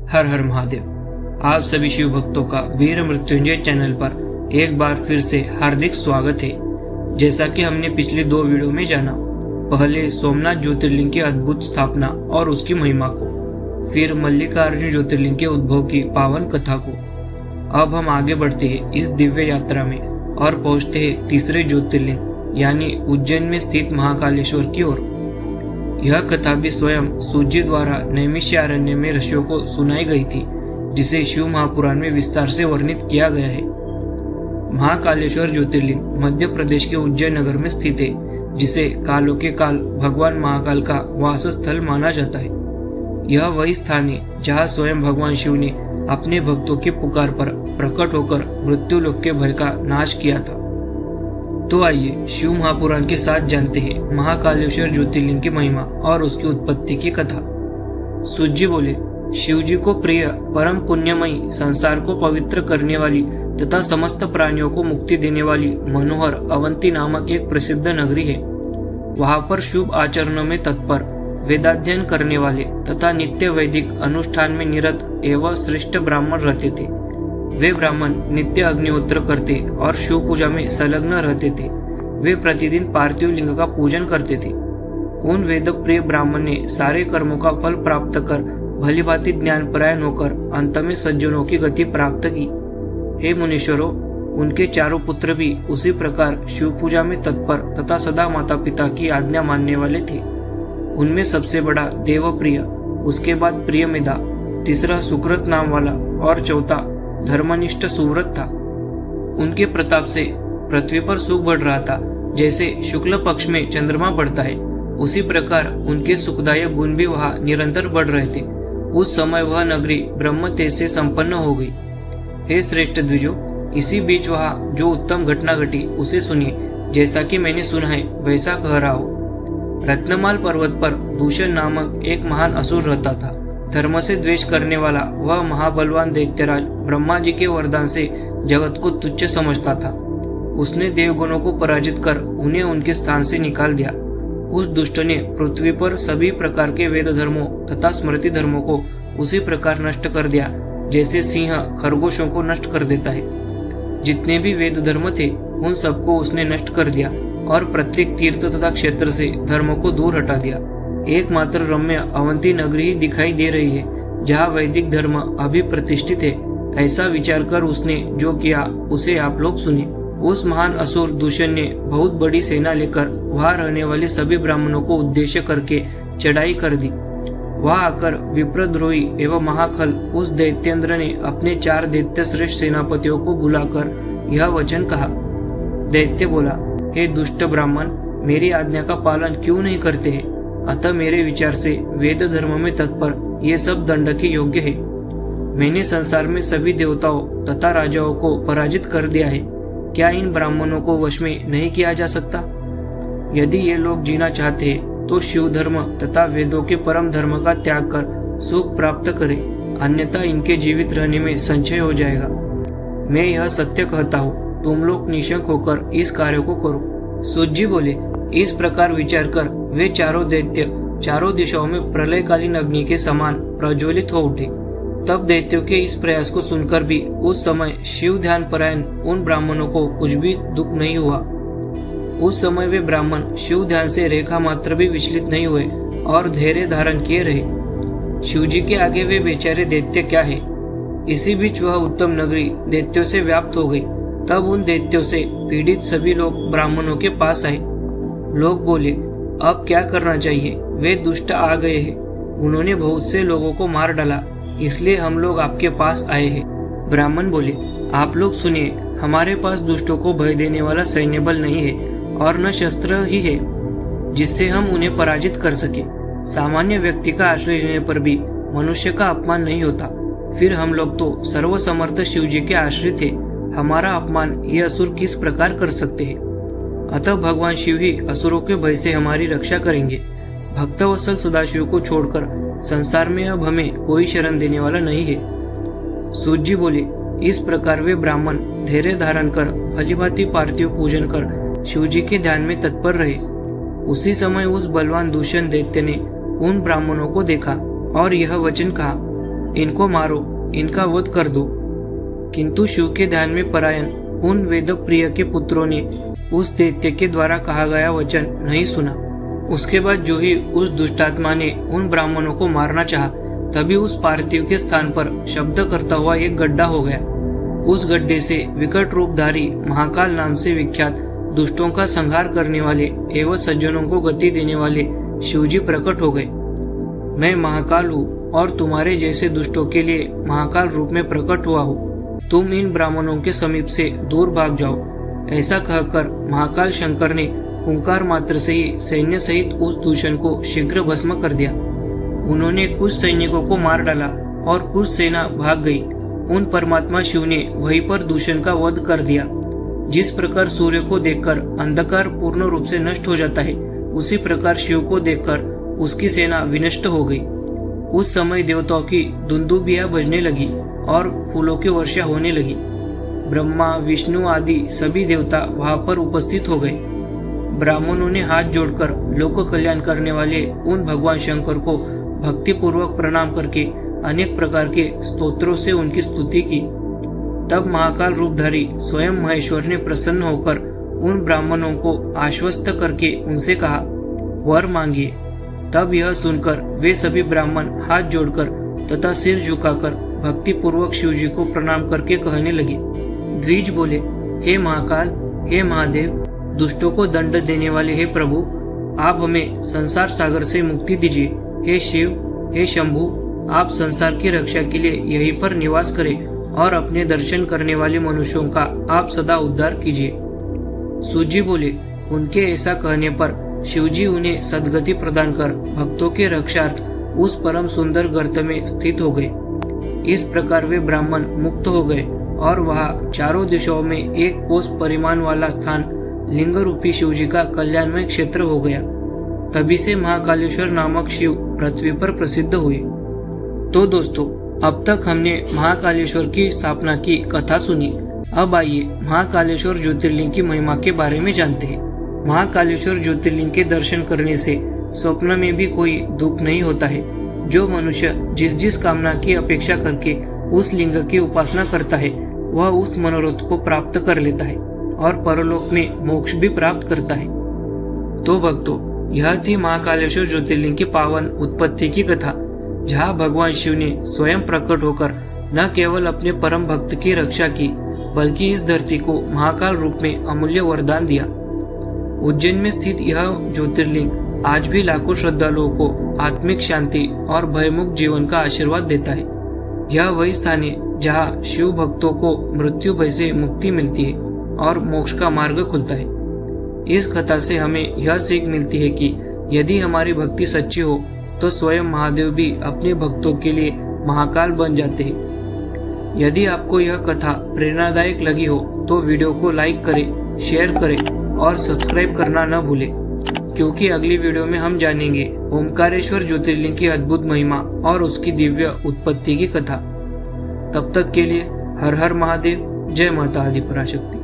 हर हर महादेव। आप सभी शिव भक्तों का वीर मृत्युंजय चैनल पर एक बार फिर से हार्दिक स्वागत है। जैसा कि हमने पिछले 2 वीडियो में जाना, पहले सोमनाथ ज्योतिर्लिंग की अद्भुत स्थापना और उसकी महिमा को, फिर मल्लिकार्जुन ज्योतिर्लिंग के उद्भव की पावन कथा को। अब हम आगे बढ़ते हैं इस दिव्य यात्रा में और पहुंचते हैं तीसरे ज्योतिर्लिंग यानी उज्जैन में स्थित महाकालेश्वर की ओर। यह कथा भी स्वयं सूत जी द्वारा नैमिषारण्य में ऋषियों को सुनाई गई थी, जिसे शिव महापुराण में विस्तार से वर्णित किया गया है। महाकालेश्वर ज्योतिर्लिंग मध्य प्रदेश के उज्जैन नगर में स्थित है, जिसे कालों के काल भगवान महाकाल का वास स्थल माना जाता है। यह वही स्थान है जहाँ स्वयं भगवान शिव ने अपने भक्तों की पुकार पर प्रकट होकर मृत्यु लोक के भय का नाश किया था। तो आइए शिव महापुराण के साथ जानते हैं महाकालेश्वर ज्योतिर्लिंग की महिमा और उसकी उत्पत्ति की कथा। सूत जी बोले, शिव जी को प्रिय परम पुण्यमयी, संसार को पवित्र करने वाली तथा समस्त प्राणियों को मुक्ति देने वाली मनोहर अवंती नामक एक प्रसिद्ध नगरी है। वहां पर शुभ आचरणों में तत्पर, वेदाध्ययन करने वाले तथा नित्य वैदिक अनुष्ठान में निरत एवं श्रेष्ठ ब्राह्मण रहते थे। वे ब्राह्मण नित्य अग्निहोत्र करते और शिव पूजा में संलग्न रहते थे। वे प्रतिदिन पार्थिव लिंग का पूजन करते थे। उन वेद प्रिय ब्राह्मण ने सारे कर्मों का फल प्राप्त कर भलीभांति ज्ञानपरायण होकर अंत में सज्जनों की गति प्राप्त की। हे मुनीश्वरों, उनके चारों पुत्र भी उसी प्रकार शिव पूजा में तत्पर तथा सदा माता पिता की आज्ञा मानने वाले थे। उनमें सबसे बड़ा देवप्रिय, उसके बाद प्रियमेधा, तीसरा सुकृत नाम वाला और चौथा धर्मनिष्ठ सुव्रत था। उनके प्रताप से पृथ्वी पर सुख बढ़ रहा था। जैसे शुक्ल पक्ष में चंद्रमा बढ़ता है, उसी प्रकार उनके सुखदायक गुण भी वहां निरंतर बढ़ रहे थे। उस समय वह नगरी ब्रह्म तेज से संपन्न हो गई। हे श्रेष्ठ द्विजो, इसी बीच वहां जो उत्तम घटना घटी उसे सुनिए। जैसा कि मैंने सुना है वैसा कह रहा हूँ। रत्नमाल पर्वत पर दूषण नामक एक महान असुर रहता था। धर्म से द्वेष करने वाला वह महाबलवान दैत्यराज ब्रह्मा जी के वरदान से जगत को तुच्छ समझता था। उसने देवगणों को पराजित कर उन्हें उनके स्थान से निकाल दिया। उस दुष्ट ने पृथ्वी पर सभी प्रकार के वेद धर्मों तथा स्मृति धर्मों को उसी प्रकार नष्ट कर दिया जैसे सिंह खरगोशों को नष्ट कर देता है। जितने भी वेद धर्म थे उन सबको उसने नष्ट कर दिया और प्रत्येक तीर्थ तथा क्षेत्र से धर्मों को दूर हटा दिया। एकमात्र रम्य अवंती नगरी ही दिखाई दे रही है जहाँ वैदिक धर्म अभी प्रतिष्ठित है। ऐसा विचार कर उसने जो किया उसे आप लोग सुनिए। उस महान असुर दूषण ने बहुत बड़ी सेना लेकर वहां रहने वाले सभी ब्राह्मणों को उद्देश्य करके चढ़ाई कर दी। वहां आकर विप्रद्रोही एवं महाखल उस दैत्येंद्र ने अपने 4 दैत्य श्रेष्ठ सेनापतियों को बुलाकर यह वचन कहा। दैत्य बोला, हे दुष्ट ब्राह्मण, मेरी आज्ञा का पालन क्यों नहीं करते हैं? अतः मेरे विचार से वेद धर्म में तत्पर ये सब दंड के योग्य है। मैंने संसार में सभी देवताओं तथा राजाओं को पराजित कर दिया है। क्या इन ब्राह्मणों को वश में नहीं किया जा सकता? यदि ये लोग जीना चाहते हैं तो शिव धर्म तथा वेदों के परम धर्म का त्याग कर सुख प्राप्त करें, अन्यथा इनके जीवित रहने में संशय हो जाएगा। मैं यह सत्य कहता हूँ, तुम लोग निशंक होकर इस कार्य को करो। सूत जी बोले, इस प्रकार विचार कर वे चारों दैत्य चारों दिशाओं में प्रलयकालीन अग्नि के समान प्रज्वलित हो उठे। तब दैत्यों के इस प्रयास को सुनकर भी उस समय शिव ध्यान परायण उन ब्राह्मणों को कुछ भी दुख नहीं हुआ। उस समय वे ब्राह्मण शिव ध्यान से रेखा मात्र भी विचलित नहीं हुए और धैर्य धारण किए रहे। शिव जी के आगे वे बेचारे दैत्य क्या है। इसी बीच वह उत्तम नगरी दैत्यों से व्याप्त हो गई। तब उन दैत्यों से पीड़ित सभी लोग ब्राह्मणों के पास आए। लोग बोले, अब क्या करना चाहिए? वे दुष्ट आ गए हैं, उन्होंने बहुत से लोगों को मार डाला, इसलिए हम लोग आपके पास आए हैं। ब्राह्मण बोले, आप लोग सुनिए, हमारे पास दुष्टों को भय देने वाला सैन्य बल नहीं है और न शस्त्र ही है जिससे हम उन्हें पराजित कर सके। सामान्य व्यक्ति का आश्रय लेने पर भी मनुष्य का अपमान नहीं होता। फिर हम लोग तो सर्वसमर्थ शिव जी के आश्रित थे, हमारा अपमान ये असुर किस प्रकार कर सकते हैं? अतः भगवान शिव ही असुरों के भय से हमारी रक्षा करेंगे। भक्तवत्सल सदाशिव को छोड़कर संसार में अब हमें कोई शरण देने वाला नहीं है। सूत जी बोले, इस प्रकार वे ब्राह्मण धैर्य धारण कर भलीभांति पार्थिव पूजन कर शिवजी के ध्यान में तत्पर रहे। उसी समय उस बलवान दूषण दैत्य ने उन ब्राह्मणों को देखा और यह वचन कहा, इनको मारो, इनका वध कर दो। किंतु शिव के ध्यान में परायण उन वेद प्रिय के पुत्रों ने उस दैत्य के द्वारा कहा गया वचन नहीं सुना। उसके बाद जो ही उस दुष्टात्मा ने उन ब्राह्मणों को मारना चाहा, तभी उस पार्थिव के स्थान पर शब्द करता हुआ एक गड्ढा हो गया। उस गड्ढे से विकट रूपधारी महाकाल नाम से विख्यात दुष्टों का संहार करने वाले एवं सज्जनों को गति देने वाले शिवजी प्रकट हो गए। मैं महाकाल हूँ और तुम्हारे जैसे दुष्टों के लिए महाकाल रूप में प्रकट हुआ हूँ। तुम इन ब्राह्मणों के समीप से दूर भाग जाओ। ऐसा कहकर महाकाल शंकर ने हुंकार मात्र से ही सैन्य सहित उस दूषण को शीघ्र भस्म कर दिया। उन्होंने कुछ सैनिकों को मार डाला और कुछ सेना भाग गई। उन परमात्मा शिव ने वहीं पर दूषण का वध कर दिया। जिस प्रकार सूर्य को देखकर अंधकार पूर्ण रूप से नष्ट हो जाता है, उसी प्रकार शिव को देखकर उसकी सेना विनष्ट हो गई। उस समय देवताओं की दुंदुभियां बजने लगी और फूलों की वर्षा होने लगी। ब्रह्मा, विष्णु आदि सभी देवता वहां पर उपस्थित हो गए। ब्राह्मणों ने हाथ जोड़कर लोक कल्याण करने वाले उन भगवान शंकर को भक्ति पूर्वक प्रणाम करके अनेक प्रकार के स्तोत्रों से उनकी स्तुति की। तब महाकाल रूपधारी स्वयं महेश्वर ने प्रसन्न होकर उन ब्राह्मणों को आश्वस्त करके उनसे कहा, वर मांगिए। तब यह सुनकर वे सभी ब्राह्मण हाथ जोड़कर तथा सिर झुकाकर भक्ति पूर्वक शिवजी को प्रणाम करके कहने लगे। द्विज बोले, हे महाकाल, हे महादेव, दुष्टों को दंड देने वाले हे प्रभु, आप हमें संसार सागर से मुक्ति दीजिए। हे शिव, हे शंभु, आप संसार की रक्षा के लिए यहीं पर निवास करें और अपने दर्शन करने वाले मनुष्यों का आप सदा उद्धार कीजिए। सूजी बोले, उनके ऐसा कहने पर शिवजी उन्हें सद्गति प्रदान कर भक्तों के रक्षार्थ उस परम सुंदर गर्त में स्थित हो गए। इस प्रकार वे ब्राह्मण मुक्त हो गए और वहां चारों दिशाओं में एक कोस परिमाण वाला स्थान लिंग रूपी शिवजी का कल्याणमय क्षेत्र हो गया। तभी से महाकालेश्वर नामक शिव पृथ्वी पर प्रसिद्ध हुए। तो दोस्तों, अब तक हमने महाकालेश्वर की स्थापना की कथा सुनी। अब आइए महाकालेश्वर ज्योतिर्लिंग की महिमा के बारे में जानते हैं। महाकालेश्वर ज्योतिर्लिंग के दर्शन करने से स्वप्न में भी कोई दुख नहीं होता है। जो मनुष्य जिस जिस कामना की अपेक्षा करके उस लिंग की उपासना करता है, वह उस मनोरथ को प्राप्त कर लेता है और परलोक में मोक्ष भी प्राप्त करता है। तो भक्तों, यह थी महाकालेश्वर ज्योतिर्लिंग की पावन उत्पत्ति की कथा, जहाँ भगवान शिव ने स्वयं प्रकट होकर न केवल अपने परम भक्त की रक्षा की, बल्कि इस धरती को महाकाल रूप में अमूल्य वरदान दिया। उज्जैन में स्थित यह ज्योतिर्लिंग आज भी लाखों श्रद्धालुओं को आत्मिक शांति और भयमुक्त जीवन का आशीर्वाद देता है। यह वही स्थान है जहाँ शिव भक्तों को मृत्यु भय से मुक्ति मिलती है और मोक्ष का मार्ग खुलता है। इस कथा से हमें यह सीख मिलती है कि यदि हमारी भक्ति सच्ची हो तो स्वयं महादेव भी अपने भक्तों के लिए महाकाल बन जाते हैं। यदि आपको यह कथा प्रेरणादायक लगी हो तो वीडियो को लाइक करें, शेयर करें और सब्सक्राइब करना न भूलें, क्योंकि अगली वीडियो में हम जानेंगे ओमकारेश्वर ज्योतिर्लिंग की अद्भुत महिमा और उसकी दिव्य उत्पत्ति की कथा। तब तक के लिए हर हर महादेव, जय माता आदि पराशक्ति।